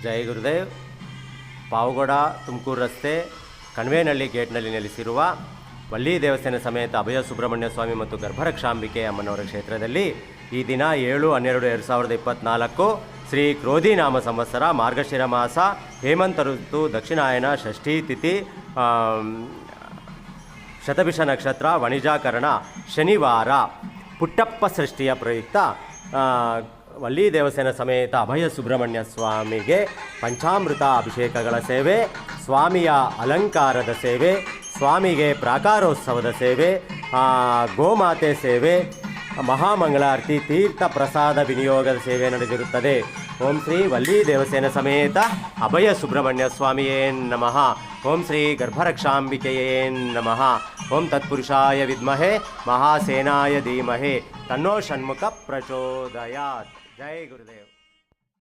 ಜೈ ಗುರುದೇವ್. ಪಾವಗಡ ತುಮಕೂರು ರಸ್ತೆ ಕಣ್ವೇನಹಳ್ಳಿ ಗೇಟ್ನಲ್ಲಿ ನೆಲೆಸಿರುವ ವಲ್ಲಿ ದೇವಸ್ಥಾನ ಸಮೇತ ಅಭಯ ಸುಬ್ರಹ್ಮಣ್ಯ ಸ್ವಾಮಿ ಮತ್ತು ಗರ್ಭರಕ್ಷಾಂಬಿಕೆ ಅಮ್ಮನವರ ಕ್ಷೇತ್ರದಲ್ಲಿ ಈ ದಿನ 7/12/2024 ಶ್ರೀ ಕ್ರೋಧಿ ನಾಮ ಸಂವತ್ಸರ ಮಾರ್ಗಶಿರ ಮಾಸ ಹೇಮಂತ ಋತು ದಕ್ಷಿಣಾಯನ ಷಷ್ಠಿ ತಿಥಿ ಶತಭಿಷ ನಕ್ಷತ್ರ ವಣಿಜಾಕರಣ ಶನಿವಾರ ಪುಟ್ಟಪ್ಪ ಸೃಷ್ಟಿಯ ಪ್ರಯುಕ್ತ ವಲ್ಲಿ ದೇವಸ್ಥಾನ ಸಮೇತ ಅಭಯ ಸುಬ್ರಹ್ಮಣ್ಯ ಸ್ವಾಮಿಗೆ ಪಂಚಾಮೃತ ಅಭಿಷೇಕಗಳ ಸೇವೆ, ಸ್ವಾಮಿಯ ಅಲಂಕಾರದ ಸೇವೆ, ಸ್ವಾಮಿಗೆ ಪ್ರಾಕಾರೋತ್ಸವದ ಸೇವೆ, ಗೋಮಾತೆ ಸೇವೆ, ಮಹಾಮಂಗಳಾರತಿ, ತೀರ್ಥ ಪ್ರಸಾದ ವಿನಿಯೋಗದ ಸೇವೆ ನಡೆದಿರುತ್ತದೆ. ಓಂ ಶ್ರೀ ವಲ್ಲಿ ದೇವಸ್ಥಾನ ಸಮೇತ ಅಭಯ ಸುಬ್ರಹ್ಮಣ್ಯ ಸ್ವಾಮಿಯೇ ನಮಃ. ಓಂ ಶ್ರೀ ಗರ್ಭರಕ್ಷಾಂಬಿಕೆಯೇ ನಮಃ. ಓಂ ತತ್ಪುರುಷಾಯ ವಿದ್ಮಹೆ ಮಹಾಸೇನಾಯ ಧೀಮಹಿ ತನ್ನೋ ಷಣ್ಮುಖ ಪ್ರಚೋದಯಾತ್. ಜೈ ಗುರುದೇವ್.